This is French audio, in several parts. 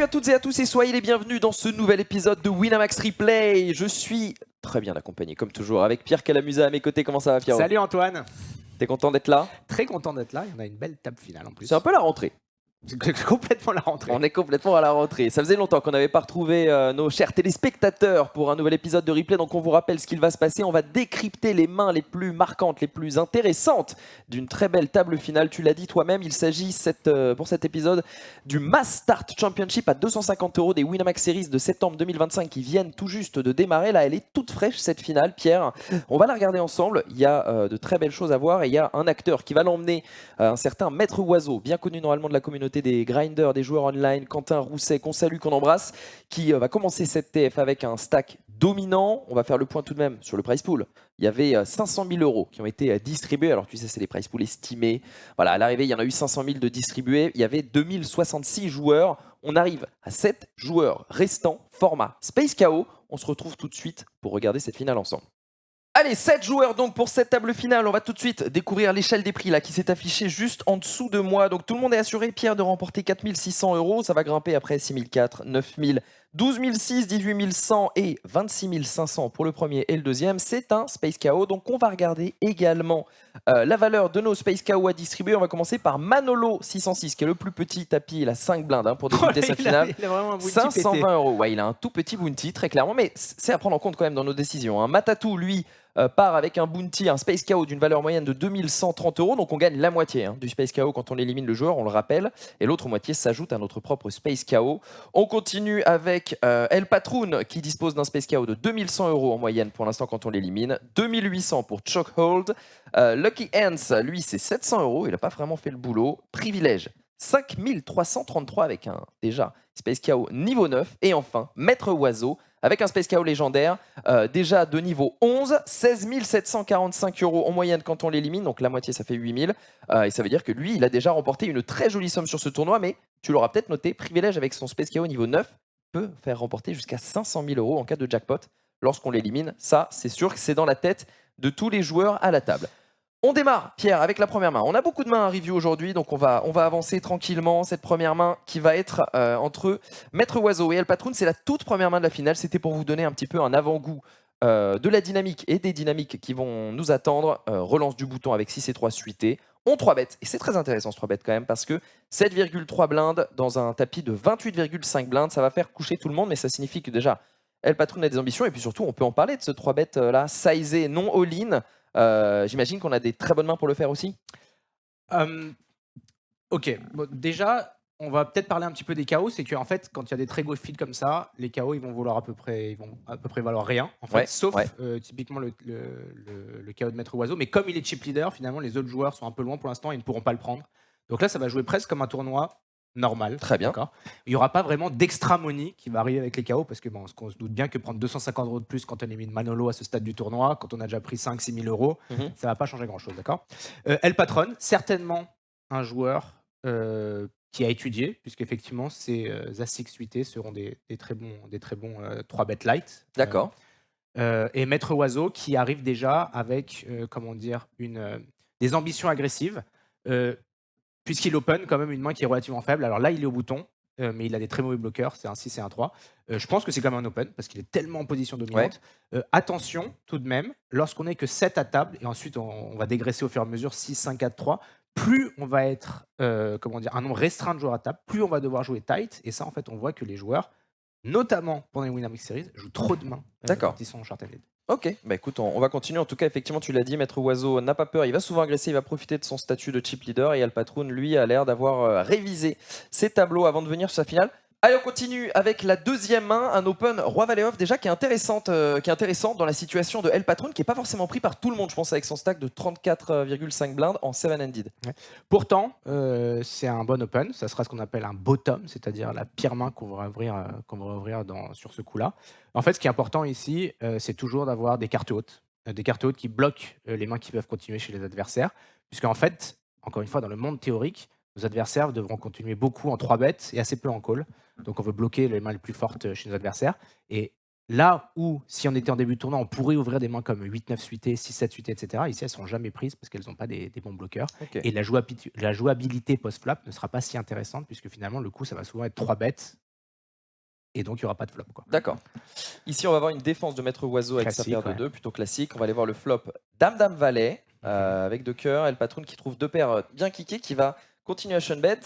à toutes et à tous et soyez les bienvenus dans ce nouvel épisode de Winamax Replay. Je suis très bien accompagné comme toujours avec Pierre Calamusa à mes côtés. Comment ça va Pierrot? Salut Antoine. T'es content d'être là? Très content d'être là. Il y en a une belle table finale en plus. C'est un peu la rentrée. C'est complètement la rentrée. On est complètement à la rentrée. Ça faisait longtemps qu'on n'avait pas retrouvé nos chers téléspectateurs pour un nouvel épisode de replay. Donc on vous rappelle ce qu'il va se passer. On va décrypter les mains les plus marquantes, les plus intéressantes d'une très belle table finale. Tu l'as dit toi-même, il s'agit pour cet épisode du Mass Start Championship à 250 € des Winamax Series de septembre 2025 qui viennent tout juste de démarrer. Là, elle est toute fraîche cette finale, Pierre. On va la regarder ensemble. Il y a de très belles choses à voir et il y a un acteur qui va l'emmener, un certain Maître Oiseau, bien connu normalement de la communauté des grinders, des joueurs online, Quentin Rousset, qu'on salue, qu'on embrasse, qui va commencer cette TF avec un stack dominant. On va faire le point tout de même sur le prize pool. Il y avait 500 000 € qui ont été distribués. Alors tu sais, c'est les prize pools estimés. Voilà, à l'arrivée, il y en a eu 500 000 de distribués. Il y avait 2066 joueurs. On arrive à 7 joueurs restants, format Space KO. On se retrouve tout de suite pour regarder cette finale ensemble. Allez, 7 joueurs donc pour cette table finale. On va tout de suite découvrir l'échelle des prix là qui s'est affichée juste en dessous de moi. Donc tout le monde est assuré, Pierre, de remporter 4 600 €. Ça va grimper après 6 400, 9 000, 12 600, 18 100 et 26 500 pour le premier et le deuxième. C'est un Space KO. Donc on va regarder également la valeur de nos Space KO à distribuer. On va commencer par Manolo 606 qui est le plus petit tapis. Il a 5 blindes pour débuter sa finale. Il a vraiment un bounty 520 pété. €. Ouais, il a un tout petit bounty très clairement, mais c'est à prendre en compte quand même dans nos décisions. Hein. Matatou, lui, part avec un bounty, un Space KO d'une valeur moyenne de 2130 €. Donc on gagne la moitié du Space KO quand on élimine le joueur, on le rappelle. Et l'autre moitié s'ajoute à notre propre Space KO. On continue avec El Patroon qui dispose d'un Space KO de 2100 € en moyenne pour l'instant quand on l'élimine. 2800 pour Chokehold. Lucky Hands, lui, c'est 700 €. Il n'a pas vraiment fait le boulot. Privilège, 5333 avec un déjà Space KO niveau 9. Et enfin, Maître Oiseau avec un Space KO légendaire, déjà de niveau 11, 16 745 € en moyenne quand on l'élimine, donc la moitié ça fait 8 000, et ça veut dire que lui, il a déjà remporté une très jolie somme sur ce tournoi, mais tu l'auras peut-être noté, Privilège avec son Space KO niveau 9 peut faire remporter jusqu'à 500 000 € en cas de jackpot lorsqu'on l'élimine. Ça, c'est sûr que c'est dans la tête de tous les joueurs à la table. On démarre, Pierre, avec la première main. On a beaucoup de mains à review aujourd'hui, donc on va avancer tranquillement. Cette première main qui va être entre Maître Oiseau et El Patroon, c'est la toute première main de la finale. C'était pour vous donner un petit peu un avant-goût de la dynamique et des dynamiques qui vont nous attendre. Relance du bouton avec 6 et 3 suités. On 3 bêtes, et c'est très intéressant ce 3 bêtes quand même, parce que 7,3 blindes dans un tapis de 28,5 blindes, ça va faire coucher tout le monde, mais ça signifie que déjà, El Patroon a des ambitions, et puis surtout, on peut en parler de ce 3 bêtes là, sizé, non all-in. J'imagine qu'on a des très bonnes mains pour le faire aussi. Ok, bon, déjà, on va peut-être parler un petit peu des KO. C'est qu'en fait, quand il y a des très gros feeds comme ça, les KO ils vont valoir à peu près valoir rien. En fait, Ouais, sauf ouais. typiquement le KO de Maître Oiseau. Mais comme il est chip leader, finalement, les autres joueurs sont un peu loin pour l'instant et ils ne pourront pas le prendre. Donc là, ça va jouer presque comme un tournoi normal. Très bien. Il n'y aura pas vraiment d'extra money qui va arriver avec les KO parce que bon, on se doute bien que prendre 250 € de plus quand on élimine Manolo à ce stade du tournoi, quand on a déjà pris 5-6 000 €, ça va pas changer grand chose, d'accord. El Patron, certainement un joueur qui a étudié, puisqu'effectivement ces As-Six suités seront des très bons 3 bet light. D'accord. Et Maître Oiseau qui arrive déjà avec des ambitions agressives. Puisqu'il open quand même une main qui est relativement faible. Alors là, il est au bouton, mais il a des très mauvais bloqueurs, c'est un 6 et un 3. Je pense que c'est quand même un open, parce qu'il est tellement en position dominante. Attention, tout de même, lorsqu'on n'est que 7 à table, et ensuite on va dégraisser au fur et à mesure 6, 5, 4, 3, plus on va être un nombre restreint de joueurs à table, plus on va devoir jouer tight. Et ça, en fait, on voit que les joueurs, notamment pendant les Winamax Series, jouent trop de mains quand ils sont en short and lead. Ok, bah écoute, on va continuer. En tout cas, effectivement, tu l'as dit, Maître Oiseau n'a pas peur. Il va souvent agresser, il va profiter de son statut de chip leader. Et El Patroon, lui, a l'air d'avoir révisé ses tableaux avant de venir sur sa finale. Allez, on continue avec la deuxième main, un open Roi Valet Off déjà qui est intéressant dans la situation de El Patroon, qui n'est pas forcément pris par tout le monde, je pense, avec son stack de 34,5 blindes en 7-handed. Ouais. Pourtant, c'est un bon open. Ça sera ce qu'on appelle un bottom, c'est-à-dire la pire main qu'on va ouvrir, sur ce coup-là. En fait, ce qui est important ici, c'est toujours d'avoir des cartes hautes. Des cartes hautes qui bloquent les mains qui peuvent continuer chez les adversaires. Puisqu'en fait, encore une fois, dans le monde théorique, nos adversaires devront continuer beaucoup en 3 bêtes et assez peu en call. Donc on veut bloquer les mains les plus fortes chez nos adversaires. Et là où, si on était en début de tournoi, on pourrait ouvrir des mains comme 8-9 suités, 6-7 suités, etc. Ici, elles ne sont jamais prises parce qu'elles n'ont pas des bons bloqueurs. Okay. Et la jouabilité post-flop ne sera pas si intéressante puisque finalement, le coup, ça va souvent être 3 bêtes et donc il n'y aura pas de flop, quoi. D'accord. Ici, on va avoir une défense de Maître Oiseau avec sa Classique, paire de ouais. 2, plutôt classique. On va aller voir le flop Dame-Dame Valet avec 2 cœurs. Et le patron qui trouve 2 paires bien kickées, qui va continuation bet.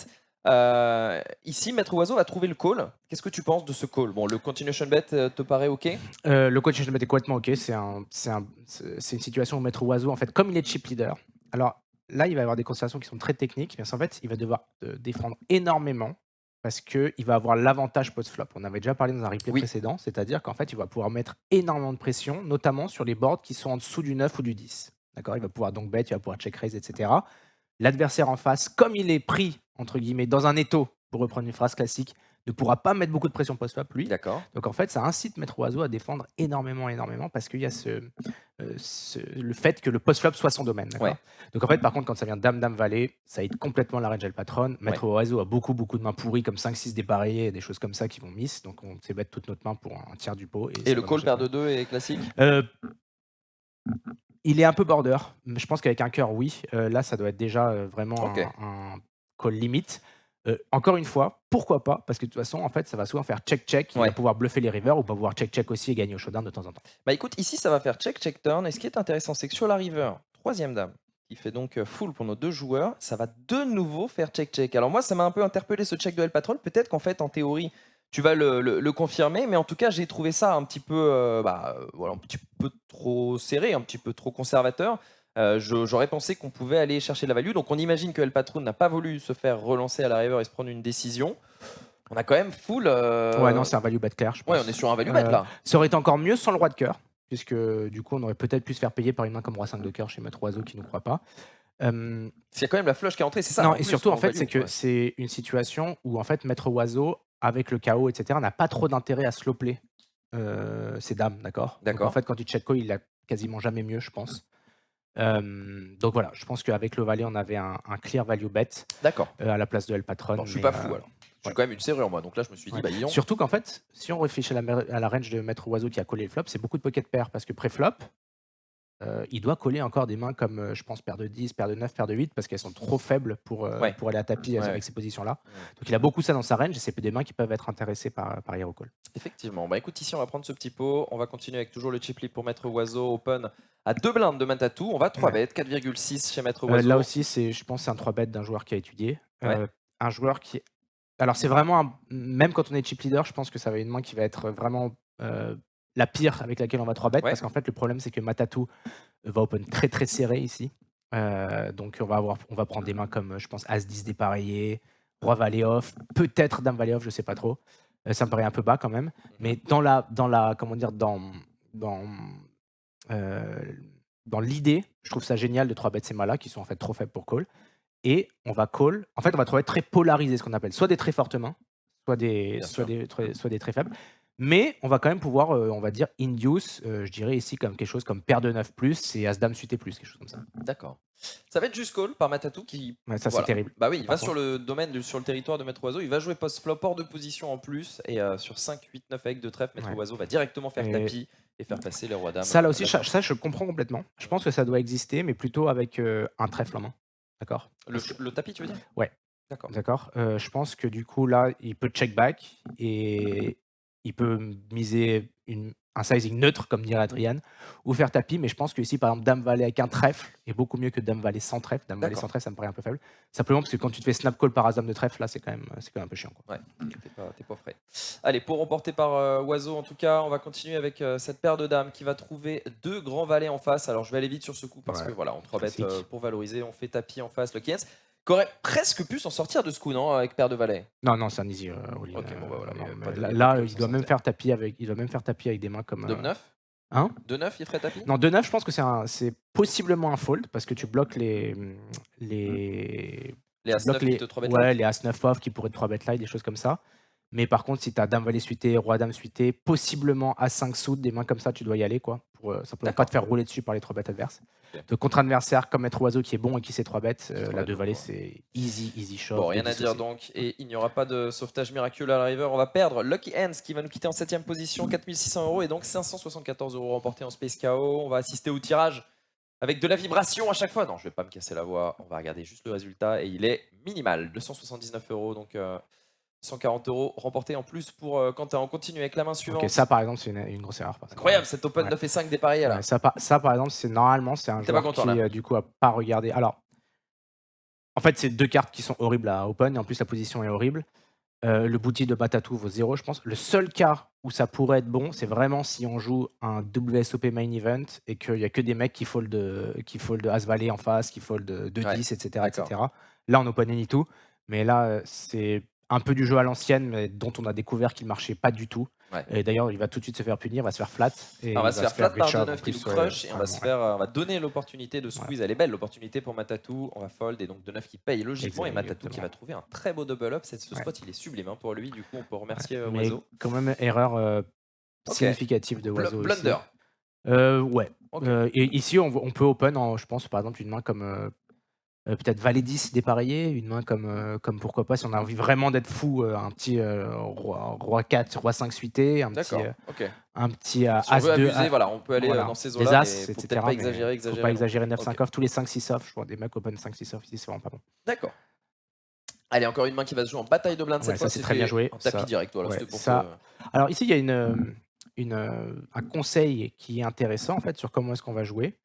Ici, Maître Oiseau va trouver le call. Qu'est-ce que tu penses de ce call? Bon, le continuation bet te paraît OK? Le coach je le mettais complètement OK. C'est une situation où Maître Oiseau, en fait, comme il est chip leader, alors là, il va y avoir des considérations qui sont très techniques, mais en fait, il va devoir défendre énormément parce qu'il va avoir l'avantage post-flop. On avait déjà parlé dans un replay Oui. précédent, c'est-à-dire qu'en fait, il va pouvoir mettre énormément de pression, notamment sur les boards qui sont en dessous du 9 ou du 10. D'accord? Il va pouvoir donc bet, il va pouvoir check raise, etc. L'adversaire en face, comme il est pris, entre guillemets, dans un étau, pour reprendre une phrase classique, ne pourra pas mettre beaucoup de pression post-flop, lui. D'accord. Donc en fait, ça incite Maître Oiseau à défendre énormément, parce qu'il y a le fait que le post-flop soit son domaine. D'accord. Ouais. Donc en fait, par contre, quand ça vient Dame-Dame Valet, ça aide complètement la range le patron. Maître Oiseau a beaucoup de mains pourries, comme 5-6 dépareillés et des choses comme ça qui vont miss. Donc on sait bet toute notre main pour un tiers du pot. Et le call paire de 2 est classique? Il est un peu border. Je pense qu'avec un cœur, oui. Là, ça doit être déjà vraiment Ok. un call limite. Encore une fois, pourquoi pas? Parce que de toute façon, en fait, ça va souvent faire check-check. Il Ouais. va pouvoir bluffer les rivers ou pas pouvoir check-check aussi et gagner au showdown de temps en temps. Bah écoute, ici, ça va faire check-check-turn. Et ce qui est intéressant, c'est que sur la river, 3e dame, qui fait donc full pour nos 2 joueurs, ça va de nouveau faire check-check. Alors moi, ça m'a un peu interpellé ce check de El Patron. Peut-être qu'en fait, en théorie, tu vas le confirmer, mais en tout cas, j'ai trouvé ça un petit peu, voilà, un petit peu trop serré, un petit peu trop conservateur. J'aurais pensé qu'on pouvait aller chercher de la value. Donc on imagine que El Patron n'a pas voulu se faire relancer à la river et se prendre une décision. On a quand même full. Ouais, non, c'est un value bet clair, je pense. Ouais, on est sur un value bet là. Ça aurait été encore mieux sans le roi de cœur, puisque du coup, on aurait peut-être pu se faire payer par une main comme roi 5 de cœur chez Maître Oiseau qui ne croit pas. Il y a quand même la flush qui est entrée, c'est ça. Non, en et plus, surtout, en fait, value, c'est que ouais. c'est une situation où en fait, Maître Oiseau, avec le chaos, etc., n'a pas trop d'intérêt à slow play ses dames, d'accord? Donc en D'accord. fait, quand il check call, il a quasiment jamais mieux, je pense. Donc voilà, je pense qu'avec le valet, on avait un clear value bet D'accord. à la place de El Patron. Bon, je suis mais, pas fou alors. J'ai ouais. quand même une serrure moi, donc là je me suis dit, Ouais. bah dis donc. Surtout qu'en fait, si on réfléchit à la range de Maître Oiseau qui a collé le flop, c'est beaucoup de pocket pairs parce que pré-flop, il doit coller encore des mains comme, je pense, paire de 10, paire de 9, paire de 8 parce qu'elles sont trop faibles pour aller à tapis avec ces positions-là. Donc il a beaucoup ça dans sa range et c'est des mains qui peuvent être intéressées par Hero Call. Effectivement. Bah écoute, ici on va prendre ce petit pot. On va continuer avec toujours le chip lead pour Maître Oiseau. Open à 2 blindes de Matatou. On va 3 bet, 4,6 chez Maître Oiseau. Là aussi, je pense que c'est un 3 bet d'un joueur qui a étudié. Ouais. Un joueur qui. Alors c'est vraiment, même quand on est chip leader, je pense que ça va être une main qui va être vraiment la pire avec laquelle on va 3 bet parce qu'en fait le problème c'est que Matatou va open très très serré ici. Donc on va prendre des mains comme je pense As-10 dépareillé, Roi Valet off, peut-être Dame Valet off, je sais pas trop. Ça me paraît un peu bas quand même. Mais dans l'idée, je trouve ça génial de 3 bet ces mains-là qui sont en fait trop faibles pour call. Et on va call. En fait, on va trouver très polarisé, ce qu'on appelle soit des très fortes mains, soit des très faibles. Mais on va quand même pouvoir, on va dire, induce, je dirais ici, comme quelque chose comme paire de 9 plus et As-Dame suité plus, quelque chose comme ça. D'accord. Ça va être juste call par Matatou qui. Ouais, ça, voilà. c'est terrible. Bah oui, il va Par sur le domaine, sur le territoire de Maître Oiseau. Il va jouer post-flop hors de position en plus. Et sur 5, 8, 9 avec 2 trèfles, Maître Oiseau va directement faire tapis et faire passer les rois dames. Ça, là aussi, ça, je comprends complètement. Je pense que ça doit exister, mais plutôt avec un trèfle en main. D'accord? Le tapis, tu veux dire? Ouais. D'accord. Je pense que du coup, là, il peut check back et il peut miser un sizing neutre, comme dirait Adrian, ou faire tapis. Mais je pense que ici, par exemple, Dame Valet avec un trèfle est beaucoup mieux que Dame Valet sans trèfle. Dame Valet sans trèfle, ça me paraît un peu faible. Simplement parce que quand tu te fais snap call par As-Dame de trèfle, là, c'est quand même un peu chiant, quoi. Ouais, t'es pas frais. Allez, pour remporter par Oiseau, en tout cas, on va continuer avec cette paire de dames qui va trouver 2 grands valets en face. Alors, je vais aller vite sur ce coup parce que voilà, on 3 bet pour valoriser. On fait tapis en face, Lucky Hands, qui aurait presque pu s'en sortir de ce coup, non, avec paire de valets. Non, c'est un easy. Ok, bon, bah voilà. Là, il doit même faire tapis avec des mains comme. 2-9 Hein? 2-9, il ferait tapis? Non, 2-9, je pense que c'est possiblement un fold parce que tu bloques les As-9 qui te 3 bet ouais, les As-9 off qui pourraient te 3 bet live, des choses comme ça. Mais par contre, si tu as Dame Valet suité, Roi Dame suité, possiblement As-5 suit, des mains comme ça, tu dois y aller quoi, pour simplement pas te faire rouler dessus par les 3 bêtes adverses. De contre adversaire comme Maître Oiseau qui est bon et qui sait 3 bêtes, la 2 Valet c'est easy shot. Bon, rien à dire donc, et il n'y aura pas de sauvetage miraculeux à la river. On va perdre Lucky Hands qui va nous quitter en 7ème position, 4600 € et donc 574 € remportés en Space KO. On va assister au tirage avec de la vibration à chaque fois. Non, je vais pas me casser la voix, on va regarder juste le résultat et il est minimal, 279 €. Donc 140 € remportés en plus pour Quentin. On continue avec la main suivante. Ok, ça par exemple, c'est une grosse erreur. Incroyable, cet Open Ouais. 9 et 5 dépareillé là. Ouais, ça, par exemple, normalement, c'est un T'es pas joueur content, qui, là? du coup, a pas regardé. Alors, en fait, c'est 2 cartes qui sont horribles à open et en plus la position est horrible. Le booty de Batatou vaut 0, je pense. Le seul cas où ça pourrait être bon, c'est vraiment si on joue un WSOP main event et qu'il y a que des mecs qui fold As-Valet en face, qui fold 2-10, Ouais, etc., d'accord. etc. Là, on open any tout. Mais là, c'est un peu du jeu à l'ancienne, mais dont on a découvert qu'il marchait pas du tout. Ouais. Et d'ailleurs, il va tout de suite se faire punir, il va se faire flat. Et On va il se faire flat par reshove en 2-9 qui nous plus, crush et on va vraiment, se faire, on va donner l'opportunité de Voilà. squeeze. Elle est belle l'opportunité pour Matatou. On va fold et donc 2-9 qui paye logiquement et Matatou qui Exactement. va trouver un très beau double up. Ce Ouais. spot il est sublime hein, pour lui. Du coup on peut remercier Mais Oiseau. quand même, erreur Ok. significative de Oiseau ici. Blunder. Ouais. Ok. Et ici, on peut open, je pense, par exemple, une main comme peut-être Valet 10 dépareillé, une main comme pourquoi pas, si on a envie vraiment d'être fou, un petit Roi 4, Roi 5 suité, un petit, D'accord. Ok. un petit Si on As veut 2, abuser, voilà, on peut aller voilà, dans ces des eaux-là, As, mais faut etc. peut-être pas Mais exagérer. faut pas exagérer non 9-5 plus. off, tous les 5-6 off. Je vois des mecs open 5-6 off ici, c'est vraiment pas bon. D'accord. Allez, encore une main qui va se jouer en bataille de blindes. Ouais, Cette ça fois, c'est très bien joué. un tapis Ça, direct. Voilà, ouais, c'était pour ça. Alors ici, il y a un conseil qui est intéressant en fait sur comment est-ce qu'on va jouer.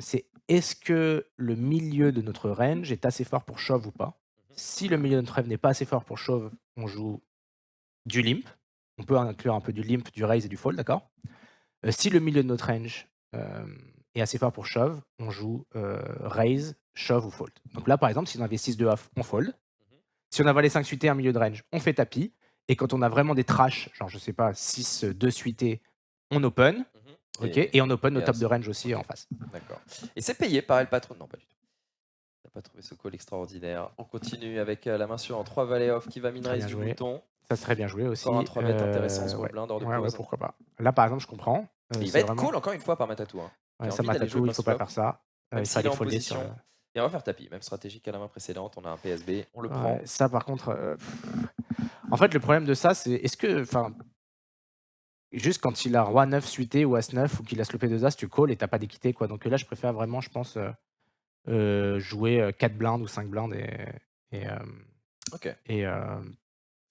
C'est est-ce que le milieu de notre range est assez fort pour shove ou pas? Si le milieu de notre range n'est pas assez fort pour shove, on joue du limp. On peut inclure un peu du limp, du raise et du fold, d'accord? Si le milieu de notre range est assez fort pour shove, on joue raise, shove ou fold. Donc là, par exemple, si on avait 6 de off, on fold. Si on a valet 5 suité, un milieu de range, on fait tapis. Et quand on a vraiment des trash, genre je sais pas, 6, 2 suité, on open. Ok, et on open nos tables de range aussi en face. D'accord. Et c'est payé par El Patron? Non, pas du tout. T'as pas trouvé ce call extraordinaire. On continue avec la main sur en 3 valets off qui va min Très raise bien du joué. bouton. Ça serait bien joué aussi. Encore un 3 bêtes intéressant, small Ouais. blind hors de Ouais, pause. pourquoi pas. Là, par exemple, je comprends. Et il c'est va être vraiment- call encore une fois par Matatou. Hein, qui Ouais, a ça, envie d'aller jouer Matatou, il faut pas post-flop, faire ça. même Il s'il est fallait en folder sur position. Et on va faire tapis, même stratégique à la main précédente. On a un PSB, on le prend. Ouais, ça, par contre, en fait, le problème de ça, c'est est-ce que, enfin, juste quand il a roi 9 suité ou as 9 ou qu'il a slopé 2 as, tu call et t'as pas d'équité, quoi. Donc là, je préfère vraiment, je pense, jouer 4 blindes ou 5 blindes et, Ok. et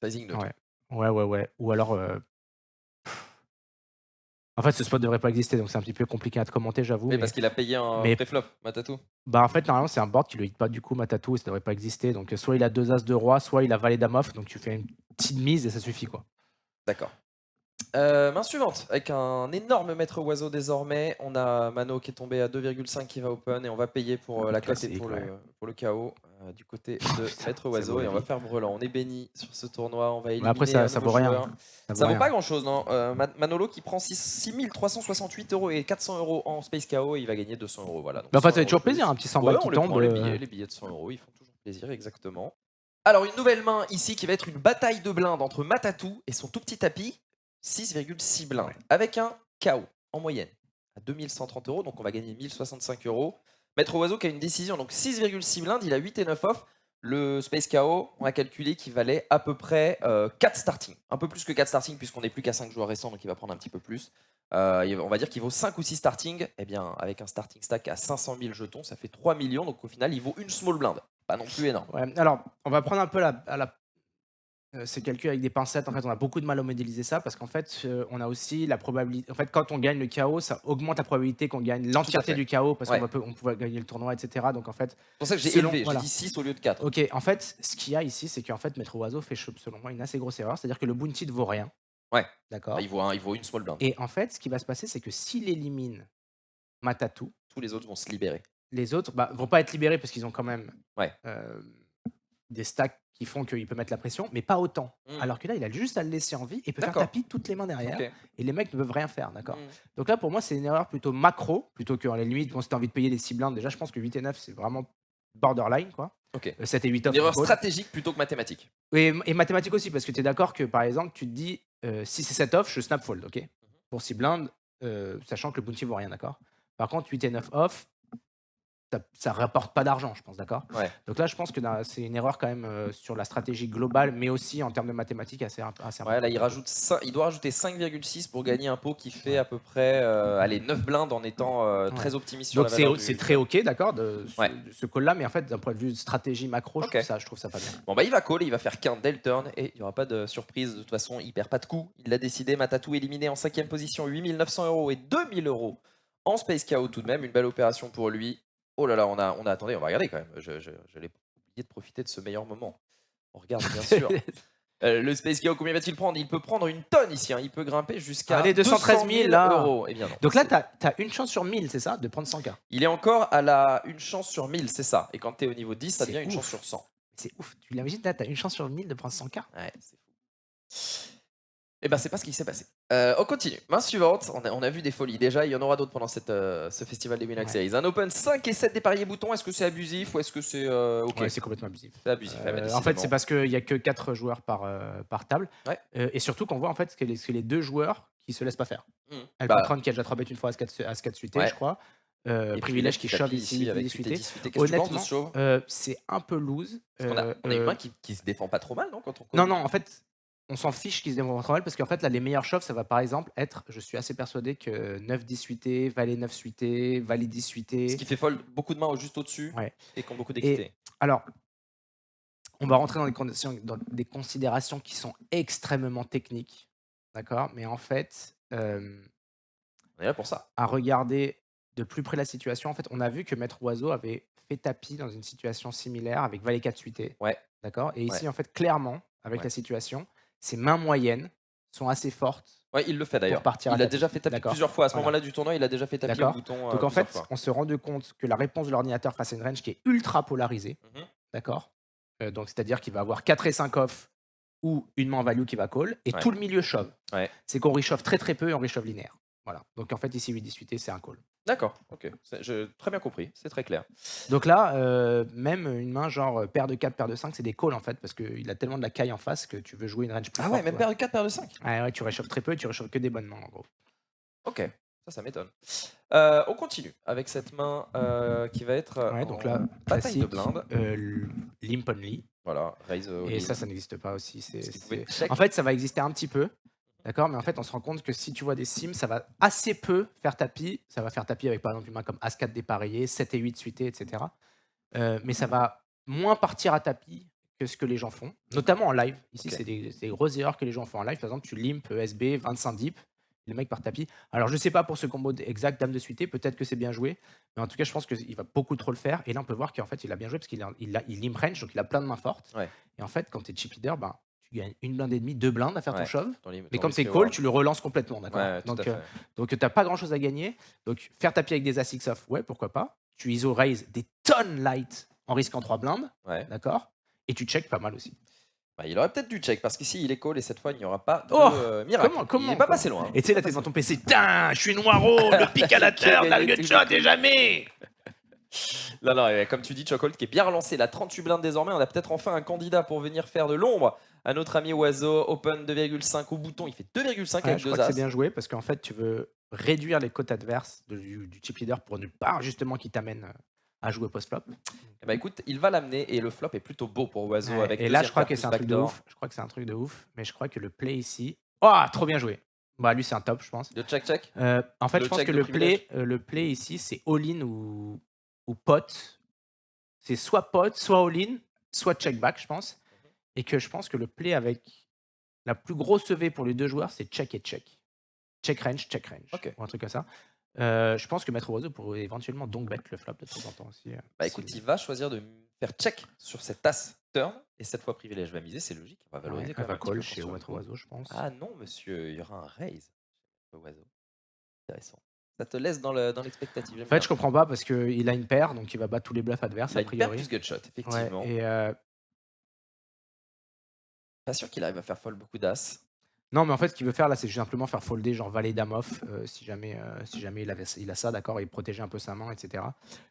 Sizing neutre. ouais. Ou alors, en fait, ce spot devrait pas exister, donc c'est un petit peu compliqué à te commenter, j'avoue. Oui, parce qu'il a payé un mais- préflop, Matatou. Bah, en fait, normalement, c'est un board qui le hit pas du coup, Matatou, et ça devrait pas exister. Donc, soit il a 2 as de roi, soit il a valet dame off, donc tu fais une petite mise et ça suffit, quoi. D'accord. Main suivante, avec un énorme maître oiseau désormais. On a Mano qui est tombé à 2,5 qui va open et on va payer pour la cote et Classique, pour, ouais. le KO du côté de Putain, maître c'est oiseau. beau, Et la on va vie. faire brelan. On est béni sur ce tournoi. On va Mais éliminer après, ça un vaut nouveau rien. joueur. Ça vaut pas grand chose, non. Manolo qui prend 6368 € et 400 € en Space KO et il va gagner 200 €. Voilà. Donc Mais enfin, 100 ça fait toujours € de plus. plaisir, un petit 100 Ouais, balles qui on les tombe. prend, les billets de 100 €, ils font toujours plaisir, exactement. Alors, une nouvelle main ici qui va être une bataille de blindes entre Matatou et son tout petit tapis, 6,6 blindes, avec un KO en moyenne à 2130 €, donc on va gagner 1065 €. Maître Oiseau qui a une décision, donc 6,6 blindes, il a 8 et 9 off. Le Space KO, on a calculé qu'il valait à peu près 4 starting. Un peu plus que 4 starting puisqu'on n'est plus qu'à 5 joueurs récents, donc il va prendre un petit peu plus. On va dire qu'il vaut 5 ou 6 starting. Eh bien, avec un starting stack à 500 000 jetons, ça fait 3 millions. Donc au final, il vaut une small blind. Pas non plus énorme. Ouais, alors, on va prendre un peu ces calculs avec des pincettes. En fait, on a beaucoup de mal à modéliser ça parce qu'en fait, on a aussi la probabilité. En fait, quand on gagne le KO, ça augmente la probabilité qu'on gagne l'entièreté fait. du KO parce Ouais. qu'on pouvait gagner le tournoi, etc. Donc en fait, C'est pour ça que j'ai selon- élevé, voilà. j'ai dit 6 au lieu de 4. Ok, en fait, ce qu'il y a ici, c'est qu'en fait, Maître Oiseau fait, selon moi, une assez grosse erreur. C'est-à-dire que le bounty ne vaut rien. Ouais. D'accord. Il vaut une small blind. Et en fait, ce qui va se passer, c'est que s'il élimine Matatou, Tous les autres vont se libérer. les autres vont pas être libérés parce qu'ils ont quand même Ouais. des stacks qui font qu'il peut mettre la pression, mais pas autant. Mm. Alors que là, il a juste à le laisser en vie et peut faire D'accord. tapis toutes les mains derrière. Ok. Et les mecs ne peuvent rien faire, d'accord. Mm. Donc là, pour moi, c'est une erreur plutôt macro, plutôt qu'à la limite, bon, si tu as envie de payer les 6 blindes, déjà, je pense que 8 et 9, c'est vraiment borderline, quoi. Ok. 7 et 8 off. Une erreur on call. stratégique plutôt que mathématique. Et mathématique aussi, parce que tu es d'accord que, par exemple, tu te dis, si c'est 7 off, je snap fold, ok. Pour 6 blindes, sachant que le bounty vaut rien, d'accord. Par contre, 8 et 9 off, ça rapporte pas d'argent, je pense, d'accord? Ouais. Donc là, je pense que c'est une erreur quand même sur la stratégie globale, mais aussi en termes de mathématiques assez Ouais, là, importante. il doit rajouter 5,6 pour gagner un pot qui fait Ouais. à peu près allez, 9 blindes en étant Ouais. très optimiste sur Donc la valeur c'est du très turn. OK, d'accord, Ouais. ce call-là, mais en fait, d'un point de vue de stratégie macro, Ok. je trouve ça pas bien. Bon, bah, il va call, il va faire qu'un del turn et il n'y aura pas de surprise. De toute façon, il perd pas de coup. Il l'a décidé. Matatou éliminé en 5e position, 8 900 € et 2 000 € en Space KO tout de même. Une belle opération pour lui. Oh là là, attendez, on va regarder quand même. Je l'ai oublié de profiter de ce meilleur moment. On regarde bien sûr. Le Space KO, combien va-t-il prendre? Il peut prendre une tonne ici. Hein. Il peut grimper jusqu'à Allez, 213 200 000 000 là. €. Eh bien non. Donc là, tu as une chance sur 1000, c'est ça, de prendre 100K. Il est encore une chance sur 1000, c'est ça. Et quand tu es au niveau 10, ça C'est devient une chance ouf. sur 100. C'est ouf. Tu l'imagines, là, tu as une chance sur 1000 de prendre 100K. Ouais, c'est fou. Eh ben, c'est pas ce qui s'est passé. On continue. Main suivante. On a vu des folies déjà. Il y en aura d'autres pendant ce festival des Winamax Ouais. Series. Un Open 5 et 7 dépareillés boutons. Est-ce que c'est abusif ou est-ce que c'est OK? Ouais, c'est complètement abusif. C'est abusif. Eh ben, En fait, décidément. c'est parce qu'il n'y a que 4 joueurs par table. Ouais. Et surtout qu'on voit en fait que les 2 joueurs qui se laissent pas faire. Mmh. Alcatron qui a déjà 3 bêtes une fois à ce 4 suité, Ouais. je crois. Et Privilège qui shove tapis ici, avec 10 8 suité. 10 suité. Qu'est-ce que tu penses de Honnêtement, ce shove? c'est un peu loose. Parce qu'on a une main qui se défend pas trop mal, non, quand on call? Non, en fait, on s'en fiche qu'ils se démontrent trop mal parce qu'en fait, là, les meilleurs shoves, ça va par exemple être, je suis assez persuadé que 9-10 suité, Valet 9 suité, Valet 10 Ce suité. qui fait fold beaucoup de mains juste au-dessus Ouais. et qui ont beaucoup Et d'équité. alors, on va rentrer dans des considérations qui sont extrêmement techniques, d'accord? Mais en fait, On est là pour ça. à regarder de plus près la situation, en fait, on a vu que Maître Oiseau avait fait tapis dans une situation similaire avec Valet 4 suité, Ouais. d'accord? Et ici, Ouais. en fait, clairement, avec Ouais. la situation, ses mains moyennes sont assez fortes Ouais, il le fait d'ailleurs. partir à Il a tapis. déjà fait tapis D'accord. plusieurs fois. À ce Voilà. moment-là du tournoi, il a déjà fait tapis au D'accord. bouton Donc en plusieurs fait, fois. on s'est rendu compte que la réponse de l'ordinateur face à une range qui est ultra polarisée, Mhm. d'accord? Donc c'est-à-dire qu'il va avoir 4 et 5 off ou une main value qui va call et Ouais. tout le milieu shove. Ouais. C'est qu'on reshove très très peu et on reshove linéaire. Voilà. Donc en fait ici 8-18 c'est un call. D'accord, ok. Très bien compris, c'est très clair. Donc là, même une main genre paire de 4, paire de 5, c'est des calls en fait parce qu'il a tellement de la caille en face que tu veux jouer une range plus Ah forte. ouais, même paire de 4, paire de 5. Ouais, tu réchauffes très peu et tu réchauffes que des bonnes mains en gros. Ok, ça m'étonne. On continue avec cette main qui va être Ouais, donc en là, bataille de classique, blinde. limp only. Voilà, raise all Et in. ça n'existe pas aussi. Parce qu'il pouvait check. En fait, ça va exister un petit peu, d'accord? Mais en fait, on se rend compte que si tu vois des sims, ça va assez peu faire tapis. Ça va faire tapis avec, par exemple, une main comme As-4 dépareillé, 7 et 8 suité, etc. Mais ça va moins partir à tapis que ce que les gens font, notamment en live. Ici, Ok. c'est des grosses erreurs que les gens font en live. Par exemple, tu limp SB, 25 deep, le mec part tapis. Alors, je sais pas pour ce combo exact dame de suité, peut-être que c'est bien joué, mais en tout cas, je pense qu'il va beaucoup trop le faire. Et là, on peut voir qu'en fait, il a bien joué parce il limp range, donc il a plein de mains fortes. Ouais. Et en fait, quand tu es chip leader, ben, tu gagnes une blinde et demie, 2 blindes à faire ton Ouais. shove. Mais Ton comme risk c'est call, reward. tu le relances complètement, d'accord? Ouais, tout à fait. Donc, tu n'as pas grand-chose à gagner. Donc, faire tapis avec des As-6 off, ouais, pourquoi pas. Tu ISO raise des tonnes light en risquant 3 blindes, Ouais. d'accord? Et tu check pas mal aussi. Bah, il aurait peut-être dû check parce qu'ici il est call et cette fois il n'y aura pas de Oh miracle. Comment Il n'est pas passé loin. Et tu sais, là, t'es dans ton PC. Putain, je suis noiro, le pic à la terre, Nugget shot et jamais. Non, comme tu dis, Chocolt qui est bien relancé, la 38 blindes désormais. On a peut-être enfin un candidat pour venir faire de l'ombre à notre ami Oiseau. Open 2,5 au bouton, il fait 2,5 Ouais, avec je deux crois que as. c'est bien joué parce qu'en fait, tu veux réduire les cotes adverses du chip leader pour ne pas justement qu'il t'amène à jouer post-flop. Eh ben, écoute, il va l'amener et le flop est plutôt beau pour Oiseau Ouais, avec et là, je deuxième crois paire que plus c'est un truc de backdoor. ouf. Je crois que c'est un truc de ouf, mais je crois que le play ici. Oh, trop bien joué. Bah, lui, c'est un top, je pense. Le check. En fait, Le je pense check que de le play ici, c'est all-in ou pot. C'est soit pot, soit all-in, soit check-back, je pense. Et que je pense que le play avec la plus grosse EV pour les deux joueurs, c'est check et check. Check range, Ok. ou un truc comme ça. Je pense que Maître Oiseau pourrait éventuellement donc bet le flop de temps en temps aussi. Bah écoute, il va choisir de faire check sur cette as turn et cette fois privilège va miser, c'est logique. On va valoriser quand Ouais, même va un petit call peu chez pour Maître Oiseau, je pense. Ah non, monsieur, il y aura un raise chez Oiseau. Intéressant. Ça te laisse dans l'expectative. En fait, je comprends pas parce qu'il a une paire, donc il va battre tous les bluffs adverses, il a a une paire priori. plus gutshot, Ouais, effectivement. et Pas sûr qu'il arrive à faire fold beaucoup d'as. non, mais en fait, ce qu'il veut faire là, c'est simplement faire folder genre valet dame off si jamais il a ça, d'accord, et protéger un peu sa main, etc.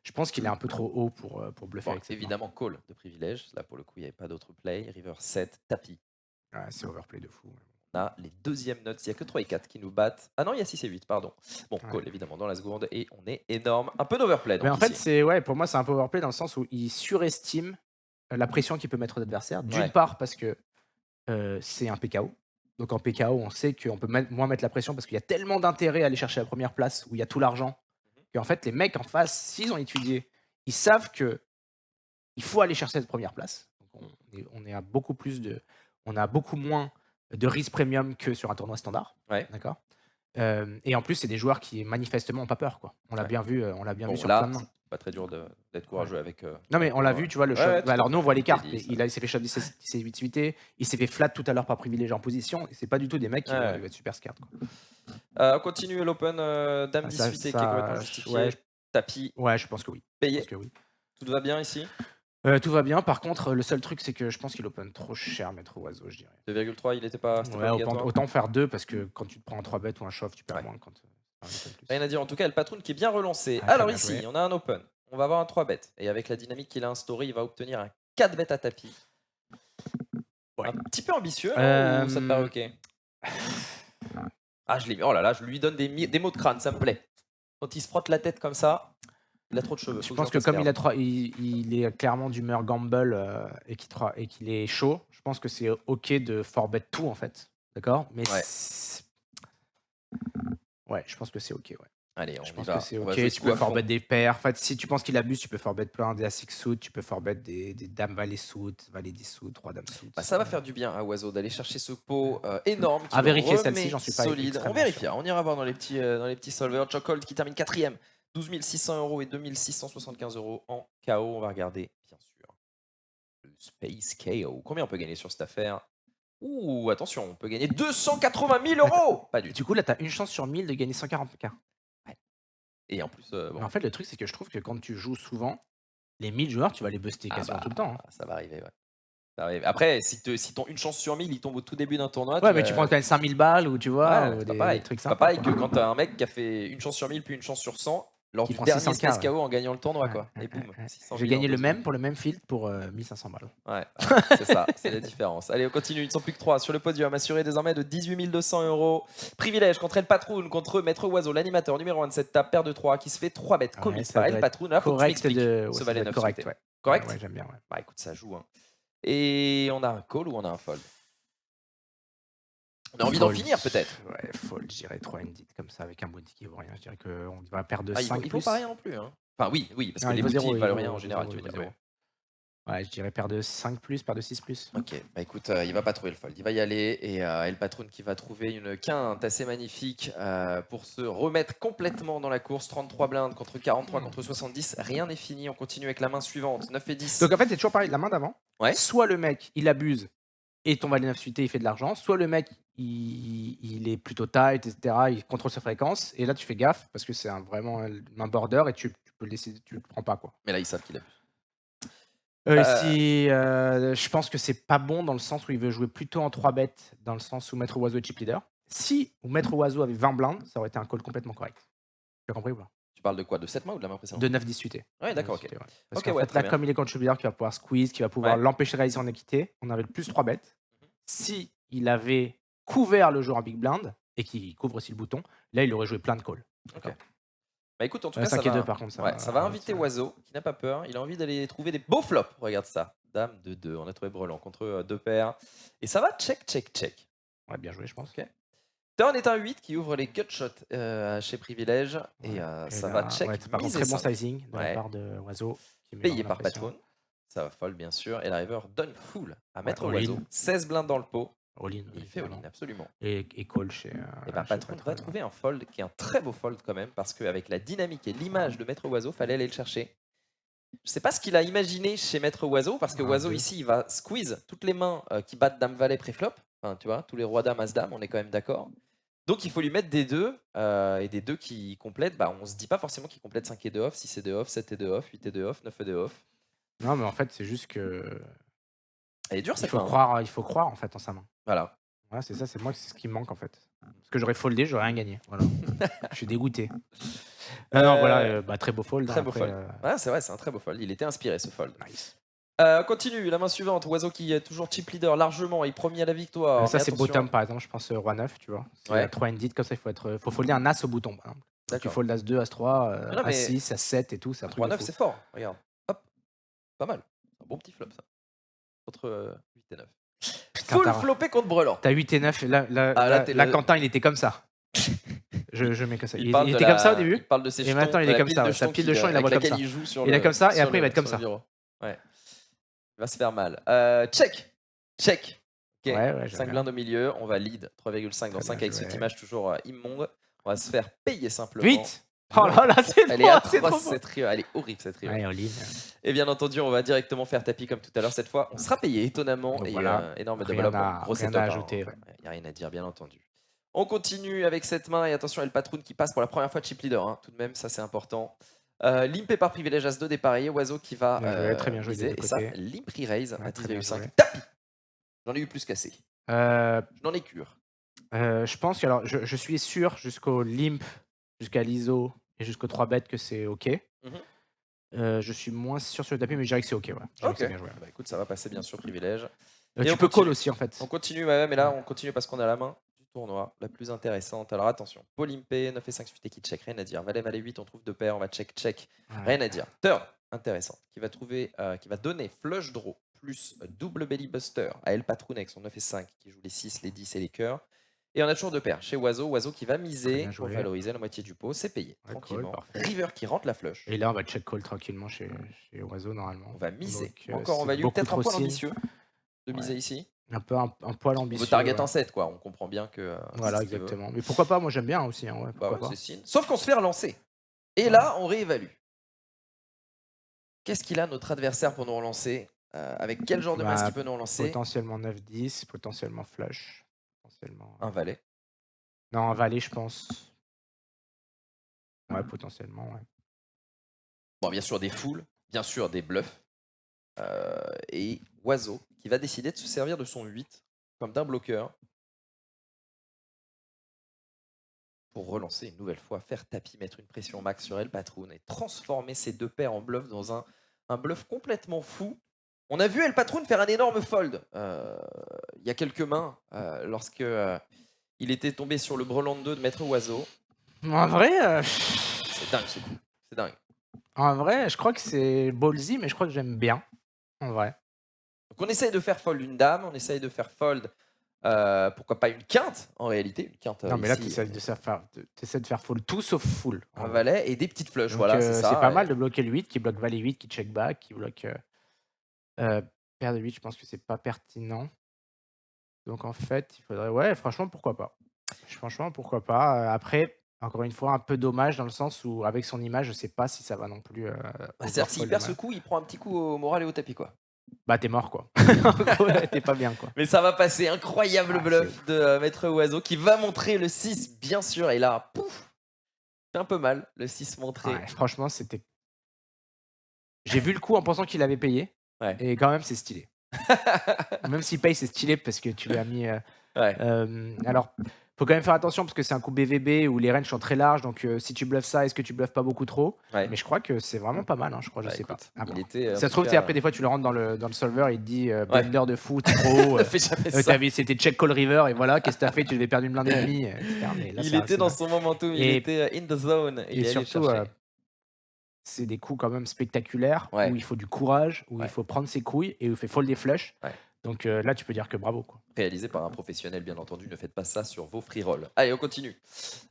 Je pense qu'il est un peu trop haut pour bluffer Bon, avec cette main. évidemment, call de privilège. Là, pour le coup, il n'y avait pas d'autre play. River 7, tapis. Ouais, c'est overplay de fou. on a les deuxièmes nuts. Il n'y a que 3 et 4 qui nous battent. Ah non, il y a 6 et 8, pardon. Bon, Ouais. call évidemment dans la seconde et on est énorme. Un peu d'overplay Mais donc en fait, ici. pour moi, c'est un powerplay dans le sens où il surestime la pression qu'il peut mettre aux adversaires. D'une Ouais. part, parce que c'est un PKO. Donc en PKO, on sait qu'on peut moins mettre la pression parce qu'il y a tellement d'intérêt à aller chercher la première place où il y a tout l'argent qu'en fait, les mecs en face, s'ils ont étudié, ils savent que il faut aller chercher cette première place. Donc on a beaucoup moins de risque premium que sur un tournoi standard. Ouais. D'accord. Et en plus, c'est des joueurs qui manifestement n'ont pas peur, quoi. On l'a Ouais. bien vu, Bon, sur là, plein de mains. c'est pas très dur d'être courageux avec. Non, mais on l'a vu, tu vois, le shot. Ouais, tout à Alors, nous, on voit les fait. cartes. Je t'ai Mais dit, ça. il s'est fait shot 17 8 suité. Il s'est fait flat tout à l'heure par privilégié en position. Et c'est pas du tout des mecs qui Ouais, vont ouais. être super scared, quoi. On continue l'open Dame Ah, 10 ça- suité qui est complètement ça- justifié. ouais, Tapis Ouais, je pense que oui. Je payé. pense que oui. Tout va bien ici. Tout va bien. Par contre, le seul truc, c'est que je pense qu'il open trop cher, Maître Oiseau, je dirais. 2,3, il était pas, c'était Ouais, pas obligatoire. autant faire 2 parce que quand tu te prends un 3 bet ou un shove, tu perds Ouais. moins quand un open plus. Rien à dire. En tout cas, le patron qui est bien relancé. Ah, très Alors bien ici, joué. on a un open. On va avoir un 3 bet. Et avec la dynamique qu'il a instaurée, il va obtenir un 4 bet à tapis. Ouais. Un petit peu ambitieux, non, ou ça te paraît ok? Ah, je l'ai mis. Oh là là, je lui donne des mots de crâne, ça me plaît. Quand il se frotte la tête comme ça, il a trop de cheveux. Je faut pense j'en que fasse comme perdre. il est clairement d'humeur gamble et qu'il est chaud, je pense que c'est ok de forbet tout en fait. D'accord. Mais Ouais. ouais, je pense que c'est ok. Ouais. Allez, on Je y pense va. que c'est On va ok. jouer ce Tu coup peux à fond. forbet des paires. En fait, si tu penses qu'il abuse, tu peux forbet plein des A6 suit, tu peux forbet des dames valet suit, valet 10 suit, 3 dames suit. Bah, ça va faire du bien à Oiseau d'aller chercher ce pot énorme qui À le vérifier remet celle-ci, j'en suis pas solide. On extrêmement vérifiera, sûr. on ira voir dans les petits solvers. Chocold qui termine 4ème, 12 600 € et 2675 € en KO. On va regarder, bien sûr, le Space KO. Combien on peut gagner sur cette affaire? Ouh, attention, on peut gagner 280 000 €. Pas du tout. Du coup, là, tu as une chance sur 1000 de gagner 140K. Et en plus, bon. Mais en fait, le truc, c'est que je trouve que quand tu joues souvent, les 1000 joueurs, tu vas les buster quasiment tout le temps. Hein. Ça va arriver, ouais. Ça va arriver. Après, si ton une chance sur 1000, il tombe au tout début d'un tournoi. Ouais, mais tu prends quand même 5000 balles ou tu vois, Ouais, ou c'est pas des pareil. trucs C'est pas sympas. pareil quoi. que quand t'as un mec qui a fait une chance sur 1000 puis une chance sur 100 lors Qui du prend dernier 600K, Space ouais. KO en gagnant le tournoi, quoi. Ouais, Et boum, ouais. 600 J'ai 000 gagné en le 2 même secondes. pour le même field pour 1500 balles. Ouais, c'est ça, c'est la différence. Allez, on continue, ils ne sont plus que 3 sur le podium, assuré désormais de 18 200 €. Privilège contre El Patroun, contre Maître Oiseau, l'animateur numéro 1 de cette table, paire de 3, qui se fait 3 bêtes commit ça par doit El être Patroun. Là, faut que tu correct m'expliques de. ce ça valet doit 9 être correct, suité. ouais. Correct? Ouais, j'aime bien. Ouais. Bah écoute, ça joue. Hein. Et on a un call ou on a un fold? On a envie d'en Fold. finir peut-être. Ouais, fold, je dirais 3 ended comme ça avec un bounty qui vaut rien. Je dirais qu'on va perdre de Ah, 5 il plus. vaut pas rien non plus. Hein. Enfin, oui, parce Non, que il les vaut bounties zéro, ne il valent vaut rien en général, zéro, tu il veux vaut dire. Ouais, je dirais paire de 5 plus, paire de 6 plus. Ok, bah écoute, il va pas trouver le fold, il va y aller et El Patron qui va trouver une quinte assez magnifique pour se remettre complètement dans la course. 33 blindes contre 43 contre 70, rien n'est fini, on continue avec la main suivante, 9 et 10. Donc en fait, c'est toujours pareil, la main d'avant. Ouais. Soit le mec, il abuse et ton valet 9 suité, il fait de l'argent. Soit le mec, il est plutôt tight, etc. Il contrôle sa fréquence. Et là, tu fais gaffe parce que c'est vraiment un border et tu peux le laisser, tu le prends pas. Quoi. Mais là, ils savent qu'il abuse. Je pense que c'est pas bon dans le sens où il veut jouer plutôt en 3 bêtes, dans le sens où Maître Oiseau est chip leader. Si Maître Oiseau avait 20 blindes, ça aurait été un call complètement correct. Tu as compris ou pas? Tu parles de quoi? De cette main ou de la main précédente? De 9-10 suité. Ouais, d'accord, ok. Parce Ok, qu'en ouais, fait, très là, bien. comme il est contributeur, qui va pouvoir squeeze, qui va pouvoir Ouais. l'empêcher de réaliser en équité, on avait le plus 3 bêtes. Si il avait couvert le joueur en big blind et qu'il couvre aussi le bouton, là, il aurait joué plein de calls. Ok. Bah écoute, en tout cas, 5 ça et 2 va, par contre. ça va inviter Oiseau, qui n'a pas peur. Il a envie d'aller trouver des beaux flops. Regarde ça. Dame de 2. On a trouvé brelan contre 2 paires. Et ça va check, check, check. Ouais, bien joué, je pense. Ok. Turn est un 8 qui ouvre les gutshots chez Privilège. Et ça va check. Ouais, par contre, très bon sizing de la part de Oiseau. Payé par Patron. Ça va fold, bien sûr. Et la river donne full à Maître Oiseau. 16 blindes dans le pot. All-in. Il fait all-in, absolument. Et call chez. Et ben Patron va trouver un fold qui est un très beau fold quand même, parce qu'avec la dynamique et l'image de Maître Oiseau, fallait aller le chercher. Je sais pas ce qu'il a imaginé chez Maître Oiseau, parce que Oiseau ici, il va squeeze toutes les mains qui battent Dame Valet pré-flop. Enfin, tu vois, tous les rois Dame, As Dame, on est quand même d'accord. Donc il faut lui mettre des 2, et des 2 qui complètent. Bah, on se dit pas forcément qu'il complète 5 et 2 off, 6 et 2 off, 7 et 2 off, 8 et 2 off, 9 et 2 off. Non, mais en fait, c'est juste que. Elle est dure cette main. Il faut croire en fait en sa main. Voilà. Ouais, c'est ça, c'est ce qui me manque en fait. Parce que j'aurais foldé, j'aurais rien gagné. Voilà. Je suis dégoûté. Non, voilà, très beau fold. Très hein, beau après, fold. Ouais, c'est vrai, c'est un très beau fold. Il était inspiré ce fold. Nice. Continue, la main suivante. Oiseau qui est toujours chip leader largement et premier à la victoire. Ça, Mais c'est attention. bottom, par exemple, je pense roi 9, tu vois. C'est Ouais. 3 ended, comme ça, faut folder un as au bouton, par exemple. Donc, tu D'accord. foldes as 2, as 3, Mais non, as mais 6, as 7 et tout, c'est un truc de 3-9, fou. c'est fort. Regarde. Hop, pas mal. Un bon petit flop, ça. Contre 8 et 9. Putain, Full floppé contre Brelan. T'as 8 et 9, Ah, là, t'es là, le- Quentin, il était comme ça. Je mets comme ça. Il Il parle de était comme ça au la- début. Il parle de ses Et jetons. maintenant, il de est la comme pile ça, de ouais. Sa jetons pile de jetons, il la avec voit comme laquelle ça. il joue sur Il est comme ça, et sur après, il va être comme sur ça. le bureau. Ouais. Il va se faire mal. Check. Check. Ok. Ouais, 5 blindes au milieu. On va lead 3,5 dans Très 5 bien avec cette joué. image toujours immonde. On va se faire payer simplement. 8. Oh là là, c'est Elle est trop, c'est atroce trop fort. cette river. Elle est horrible cette river. Ouais, Olive. Et bien entendu, on va directement faire tapis comme tout à l'heure. Cette fois, on sera payé étonnamment. Donc et voilà, énorme rien double up. à- Gros rien setup. à ajouter, ouais. Il n'y a rien à dire, bien entendu. On continue avec cette main. Et attention, El Patron qui passe pour la première fois chip leader. Hein. Tout de même, ça c'est important. Limpé par privilège As 2 dépareillé. Oiseau qui va Bien joué, très bien joué des miser. deux Et ça, côtés. limp re-raise à Ouais, très bien 10,5. joué. Tapis. J'en ai eu plus qu'assez. Euh, Je n'en ai cure. je pense que alors, je suis sûr jusqu'au limp, jusqu'à l'ISO et jusqu'au 3 bêtes que c'est OK. Je suis moins sûr sur le tapis, mais je dirais que c'est OK. Ouais. Je dirais que c'est Ok. bien joué. Bah, écoute, ça va passer bien sûr privilège. Et Tu on peux continue. call aussi en fait. On continue, ouais, mais là on continue parce qu'on a la main du tournoi, la plus intéressante. Alors attention, Paul Impé, 9 et 5 suite et qui check, rien à dire. Valet, Valet 8, on trouve deux paires, on va check, check, rien à dire. Turn, intéressant, qui va donner flush draw plus double belly buster à El Patron avec son 9 et 5 qui joue les 6, les 10 et les cœurs. Et on a toujours deux paires chez Oiseau, Oiseau qui va miser bien pour joué. valoriser la moitié du pot, c'est payé Ouais, tranquillement. cool, parfait. River qui rentre la flush. Et là, on va check call tranquillement chez Oiseau normalement. On va miser. Donc, Encore en c'est value, beaucoup peut-être un trop poil signe. ambitieux de miser Ouais. ici. Un poil On ambitieux. veut target ouais. en 7, quoi. On comprend bien que. Voilà, c'est ce qu'il veut. exactement. Mais pourquoi pas, moi j'aime bien aussi. Hein, ouais, Bah pourquoi ouais, pas. c'est signe. Sauf qu'on se fait relancer. Et Ouais. là, on réévalue. Qu'est-ce qu'il a notre adversaire pour nous relancer avec quel genre de main est-ce qu'il peut nous relancer? Potentiellement 9-10, potentiellement flush. Potentiellement... Un valet. Non, un valet, je pense. Ouais, potentiellement, ouais. Bon, bien sûr des foules, bien sûr des bluffs. Et Oiseau qui va décider de se servir de son 8 comme d'un bloqueur pour relancer une nouvelle fois, faire tapis, mettre une pression max sur El Patron et transformer ces deux paires en bluff dans un bluff complètement fou. On a vu El Patron faire un énorme fold il y a quelques mains lorsque il était tombé sur le brelan 2 de Maître Oiseau. En vrai, C'est dingue ce coup, c'est dingue. en vrai, je crois que c'est ballsy, mais je crois que j'aime bien. En vrai. Donc on essaye de faire fold une dame, on essaye de faire fold, pourquoi pas une quinte en réalité. Une quinte, Non, mais là, ici, tu essaies de faire full, tout sauf full. en un vrai. valet et des petites flushs, Donc, voilà, c'est ça. c'est pas et- mal de bloquer le 8, qui bloque valet 8, qui check back, qui bloque paire de 8, je pense que c'est pas pertinent. Donc en fait, il faudrait... Ouais, franchement, pourquoi pas. Franchement, pourquoi pas. Après, encore une fois, un peu dommage dans le sens où, avec son image, je sais pas si ça va non plus... C'est-à-dire s'il overfold perd la ce main. coup, il prend un petit coup au moral et au tapis, quoi. Bah, t'es mort, quoi. En gros, t'es pas bien, quoi. Mais ça va passer, incroyable Ah, bluff de Maître Oiseau qui va montrer le 6, bien sûr, et là, pouf, c'est un peu mal, le 6 montré. Ouais, franchement, c'était... J'ai vu le coup en pensant qu'il avait payé, Ouais. et quand même, c'est stylé. Même s'il paye, c'est stylé parce que tu lui as mis... Ouais. Alors, faut quand même faire attention parce que c'est un coup BVB où les ranges sont très larges. Donc, si tu bluffes ça, est-ce que tu bluffes pas beaucoup trop? Ouais. Mais je crois que c'est vraiment pas mal. Hein, je crois, je Bah, sais écoute, pas. À voir. il était, en Ça se tout trouve, tu sais, cas, après, des fois, tu le rentres dans le solver, il te dit blender de fou, t'es trop. Ne fais jamais ça. C'était check call river et voilà, qu'est-ce que t'as fait? Tu devais perdre une blinde et demie, etc. Mais là, Il c'est était dans c'est- son momentum, il Et- était in the zone. Et il est allé surtout, chercher. c'est des coups quand même spectaculaires Ouais. où il faut du courage, où Ouais. il faut prendre ses couilles et où il fait fold des flushs. Ouais. Donc là, tu peux dire que bravo, quoi. Réalisé par un professionnel, bien entendu. Ne faites pas ça sur vos free rolls. Allez, on continue.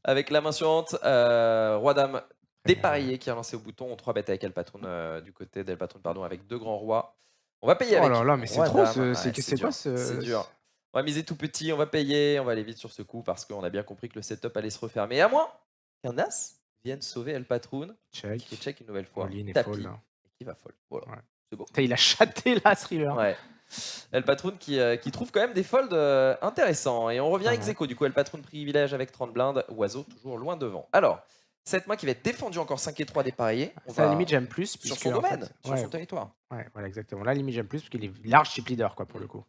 Avec la main suivante, Roi-Dame dépareillé qui a lancé au bouton. On 3 bêtes avec El Patron du côté d'El Patron, pardon, avec deux grands rois. On va payer Oh avec. là là, mais c'est Roi-Dame. trop, c'est dur, quoi ce... C'est dur. On va miser tout petit, on va payer, on va aller vite sur ce coup parce qu'on a bien compris que le setup allait se refermer. À moins qu'un As vienne sauver El Patron Check. qui check une nouvelle fois. All-in et Tapis. fold. Et qui va fold. Voilà. Ouais. C'est beau. Putain, il a chaté là, ce river. Ouais. El Patron qui trouve quand même des folds intéressants. Et on revient avec Zeko. Du coup, El Patron privilège avec 30 blindes. Oiseau toujours loin devant. Alors, cette main qui va être défendue encore 5 et 3 dépareillés. On Ça, à la va limite, j'aime plus. sur puisque, son en domaine, fait, sur ouais, son territoire. ouais, voilà, exactement. Là, à la limite, j'aime plus parce qu'il est large chip leader, quoi, pour le coup.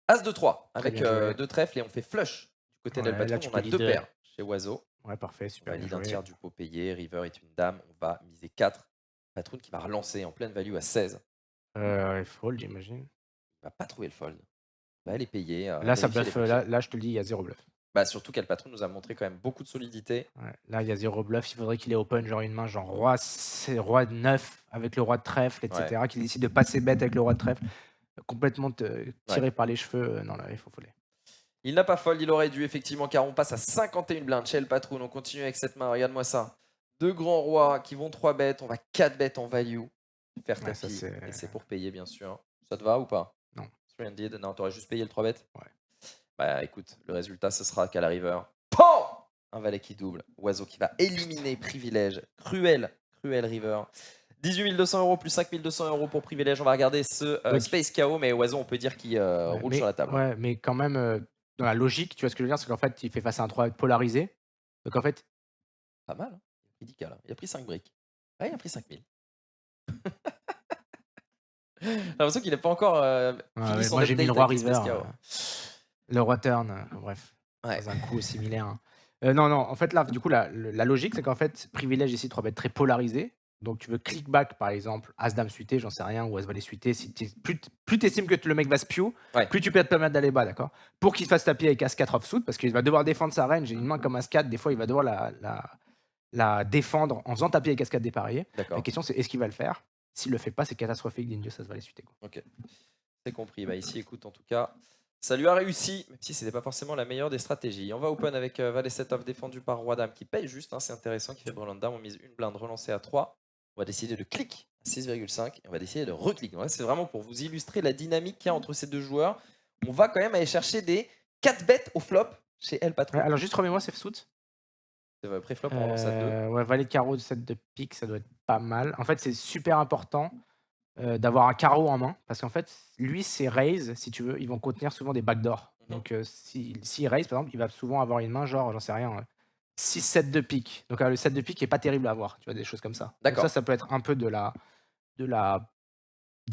As de 3 Très avec bien joué. deux trèfles et on fait flush du côté Ouais, d'El là, tu Patron. On a peux deux lead, paires chez Oiseau. Ouais, parfait, On super bien valide un joué. tiers du pot payé. River est une dame. On va miser 4. Patron qui va relancer en pleine value à 16. Il fold, j'imagine. Il va pas trouver le fold. Il va aller payer, Là, ça vérifier les bluff, papiers. là, je te le dis, il y a 0 bluff. Bah, surtout qu'Alpatron nous a montré quand même beaucoup de solidité. Ouais, là, il y a 0 bluff. Il faudrait qu'il ait open, genre une main, genre roi, c'est roi de 9 avec le roi de trèfle, Ouais. etc. Qu'il décide de passer bête avec le roi de trèfle, complètement tiré Ouais. par les cheveux. Non, là, il faut foller. Il n'a pas fold, il aurait dû effectivement, car on passe à 51 blindes chez Elpatron. On continue avec cette main, regarde-moi ça. Deux grands rois qui vont 3 bêtes, on va 4 bêtes en value. Faire Ouais, ça, tapis, c'est. et c'est pour payer bien sûr. Ça te va ou pas? Non. 3-handed, non, t'aurais juste payé le 3 bêtes? Ouais. Bah écoute, le résultat ce sera qu'à la river, PAM un valet qui double, oiseau qui va éliminer privilège, cruel river. 18 200 € plus 5 200 € pour privilège. On va regarder ce Donc, Space KO, mais oiseau, on peut dire qu'il ouais, roule mais, sur la table. ouais, mais quand même, dans la logique, tu vois ce que je veux dire, c'est qu'en fait, il fait face à un 3 polarisé. Donc en fait, Pas mal, hein. Ridicule, hein. Il a pris 5 briques. Ah, il a pris 5000. J'ai l'impression qu'il n'a pas encore fini son moi j'ai mis le update roi avec les river, Space KO. le roi turn, bref, Ouais. dans un coup similaire. Non, en fait, là, du coup, la logique, c'est qu'en fait, privilège ici 3 bêtes très polarisé. Donc, tu veux click back, par exemple, As-Dame suité, j'en sais rien, ou As-Valet suité. Si plus tu estimes que le mec va spew, Ouais. plus tu peux te permettre d'aller bas, d'accord? Pour qu'il fasse tapis avec As-4 offsuit, parce qu'il va devoir défendre sa range. Et une main comme As-4, des fois, il va devoir la défendre en faisant tapis avec As-4 dépareillé. La D'accord. question, c'est est-ce qu'il va le faire? S'il le fait pas, c'est catastrophique d'Indios As-Valet suité, quoi. Ok. C'est compris. Bah, ici, écoute, en tout cas, ça lui a réussi, même si ce n'était pas forcément la meilleure des stratégies. On va open avec Valet 7 off défendu par Roi Dame qui paye juste, hein, c'est intéressant, qui fait Breland Dame. On mise une blinde relancée à 3. On va décider de clic à 6,5 et on va décider de reclic. Donc là, c'est vraiment pour vous illustrer la dynamique qu'il y a entre ces deux joueurs. On va quand même aller chercher des 4 bêtes au flop chez El Patron. Ouais, alors, juste remets-moi, c'est suit. C'est pré-flop, on relance à 2. Ouais, valet de carreau, 7 de pique, ça doit être pas mal. En fait, c'est super important d'avoir un carreau en main parce qu'en fait, lui, ses raise, si tu veux, ils vont contenir souvent des backdoors. Mhm. Donc, s'il raise, par exemple, il va souvent avoir une main, genre, j'en sais rien, 6-7 de pique. Donc, le 7 de pique est pas terrible à avoir, tu vois, des choses comme ça. Donc, D'accord. ça peut être un peu du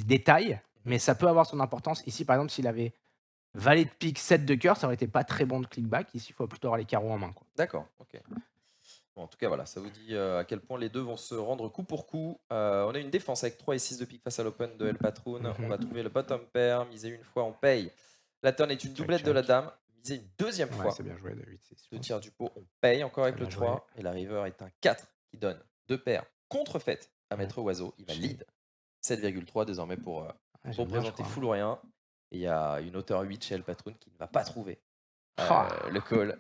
détail, mais ça peut avoir son importance. Ici, par exemple, s'il avait valet de pique, 7 de cœur, ça aurait été pas très bon de clickback. Ici, il faut plutôt avoir les carreaux en main, quoi. D'accord, ok. Bon, en tout cas, voilà, ça vous dit à quel point les deux vont se rendre coup pour coup. On a une défense avec 3 et 6 de pique face à l'open de El Patron. On va trouver le bottom pair, miser une fois, on paye. La turn est une doublette de la dame, miser une deuxième Ouais, fois. c'est bien joué de 8-6. Deux tiers du pot, on paye encore avec Très le bien 3. Et la river est un 4 qui donne deux paires contrefaites à Ouais. Maître Oiseau. Il va lead 7,3 désormais pour j'aime bien, je présenter crois. full ou rien. Et il y a une hauteur 8 chez El Patron qui ne va pas trouver Ah, le call.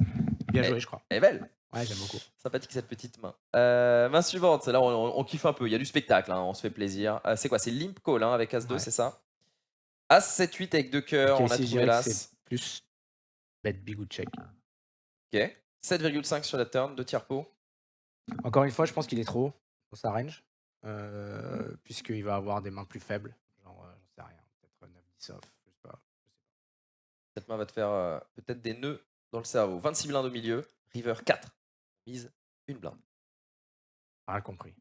bien Eh, joué, je crois. Elle est belle. Ouais, j'aime beaucoup. Sympathique cette petite main. Main suivante, là on kiffe un peu, il y a du spectacle, hein, on se fait plaisir. C'est quoi? C'est limp call hein, avec As-2, Ouais. c'est ça? As-7-8 avec deux cœurs, Ok, on a ici, je trouvé dirais que l'As. c'est plus bet big ou check. Ok. 7,5 sur la turn, 2 tiers pot. Encore une fois, je pense qu'il est trop dans sa range, puisqu'il va avoir des mains plus faibles. Genre, j'en sais rien, peut-être 9-10 off, je sais pas. Cette main va te faire peut-être des nœuds dans le cerveau. 26 blindes au milieu, river 4. Mise une blinde. Rien compris.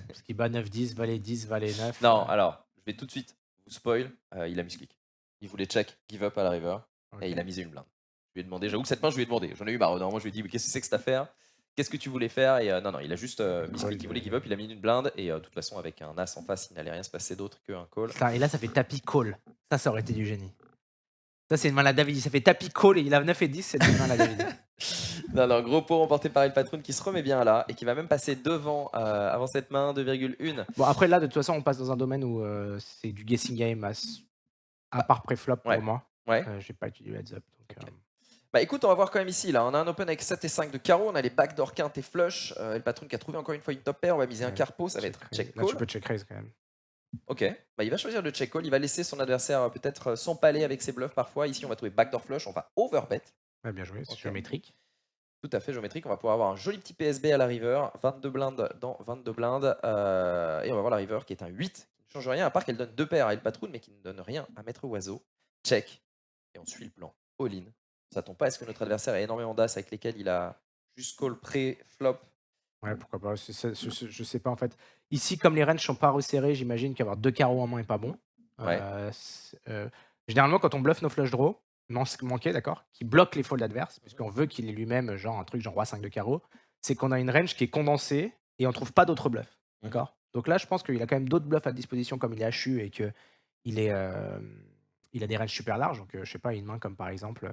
Parce qu'il bat 9-10, valet 10, valet 9. Non, alors, je vais tout de suite vous spoil, il a misclick. Il voulait check, give up à la river, et il a misé une blinde. Je lui ai demandé, j'avoue que cette main, je lui ai demandé. J'en ai eu marre. Normalement, je lui ai dit, mais qu'est-ce que c'est que cette affaire? Qu'est-ce que tu voulais faire? Et non, il a juste misclick, il voulait give up, il a mis une blinde, et de toute façon, avec un as en face, il n'allait rien se passer d'autre qu'un call. Putain, et là, ça fait tapis call. Ça aurait été du génie. Ça, c'est une main à la Davidi. Ça fait tapis call et il a 9 et 10, c'est une main à la Davidi. Non, gros pot remporté par El Patron qui se remet bien là, et qui va même passer devant avant cette main, 2,1. Bon, après, là, de toute façon, on passe dans un domaine où c'est du guessing game à part pré-flop Ouais. pour moi. Ouais. J'ai pas utilisé heads up. Donc, Ok. Bah écoute, on va voir quand même ici. Là, on a un open avec 7 et 5 de carreau. On a les backdoor quinte et flush. El Patron qui a trouvé encore une fois une top pair. On va miser un Ouais, carpo. Ça va être raise. check Là, tu call. peux check raise quand même. Ok. Bah, il va choisir le check call. Il va laisser son adversaire peut-être s'empaler avec ses bluffs parfois. Ici, on va trouver backdoor flush. On va overbet. Ouais, bien joué, c'est Ok. géométrique. Tout à fait géométrique. On va pouvoir avoir un joli petit PSB à la river. 22 blindes dans 22 blindes. Et on va voir la river qui est un 8. Qui ne change rien à part qu'elle donne deux paires à El Patron, mais qui ne donne rien à Maître Oiseau. Check. Et on suit le plan. All-in. Ça tombe pas. Est-ce que notre adversaire a énormément d'as avec lesquels il a juste call pré-flop? Ouais, pourquoi pas. Je sais pas en fait. Ici, comme les ranges sont pas resserrés, j'imagine qu'avoir deux carreaux en main est pas bon. Ouais. Généralement, quand on bluffe nos flush draws, manqués, d'accord, qui bloquent les folds adverses, puisqu'on veut qu'il ait lui-même genre un truc genre roi 5 de carreau, c'est qu'on a une range qui est condensée et on trouve pas d'autres bluffs. D'accord. Donc là, je pense qu'il a quand même d'autres bluffs à disposition comme il est HU et que il a des ranges super larges. Donc, je sais pas, une main comme par exemple,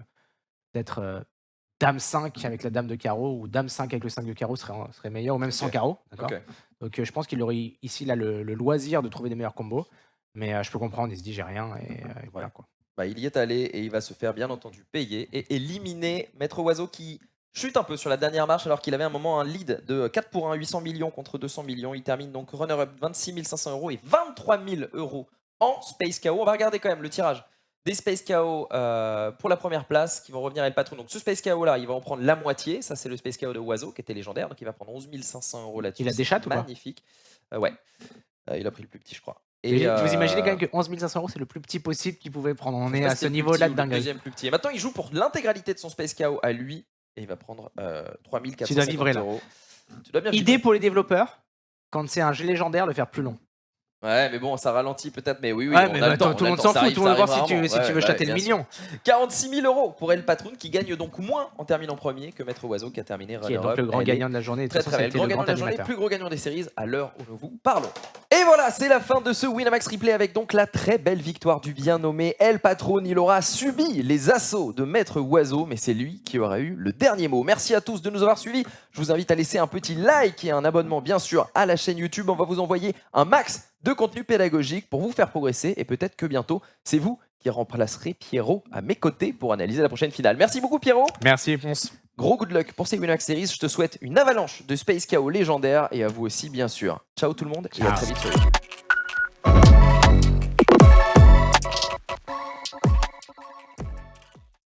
peut-être Dame 5 avec la Dame de carreau ou Dame 5 avec le 5 de carreau serait meilleur, ou même sans carreau. D'accord. Ok. Donc, je pense qu'il aurait ici là, le loisir de trouver des meilleurs combos. Mais je peux comprendre, il se dit j'ai rien et voilà quoi. Bah, il y est allé et il va se faire bien entendu payer et éliminer Maître Oiseau qui chute un peu sur la dernière marche alors qu'il avait un moment un lead de 4 pour 1, 800 millions contre 200 millions. Il termine donc runner-up 26 500 € et 23 000 € en Space KO. On va regarder quand même le tirage des Space KO pour la première place qui vont revenir à El Patron. Donc ce Space KO là, il va en prendre la moitié. Ça c'est le Space KO de Oiseau qui était légendaire. Donc il va prendre 11 500 € là-dessus. Il a des chats ou pas? Magnifique. Ouais. Il a pris le plus petit je crois. Et vous imaginez quand même que 11 500 € c'est le plus petit possible qu'il pouvait prendre. On est à ce niveau-là de dinguerie. Deuxième plus petit. Et maintenant il joue pour l'intégralité de son Space KO à lui et il va prendre 3 450 €. Tu dois vibrer là. Tu dois bien Idée pour les développeurs, quand c'est un jeu légendaire, de faire plus long. Ouais, mais bon, ça ralentit peut-être, mais oui, Ouais, on mais a le temps. tout le monde s'en fout, tout le monde veut voir si tu veux chater le million. 46 000 € pour El Patron qui gagne donc moins en terminant premier que Maître Oiseau qui a terminé Qui est donc le grand gagnant de la journée. Très très bien, le grand gagnant de la journée, plus gros gagnant des séries à l'heure où nous vous parlons. Et voilà, c'est la fin de ce Winamax Replay avec donc la très belle victoire du bien nommé El Patron. Il aura subi les assauts de Maître Oiseau, mais c'est lui qui aura eu le dernier mot. Merci à tous de nous avoir suivis. Je vous invite à laisser un petit like et un abonnement bien sûr à la chaîne YouTube. On va vous envoyer un max de contenu pédagogique pour vous faire progresser et peut-être que bientôt, c'est vous qui remplacerez Pierrot à mes côtés pour analyser la prochaine finale. Merci beaucoup Pierrot. Merci Ponce. Gros good luck pour ces Winamax Series. Je te souhaite une avalanche de Space KO légendaire et à vous aussi bien sûr. Ciao tout le monde et à très vite sur YouTube.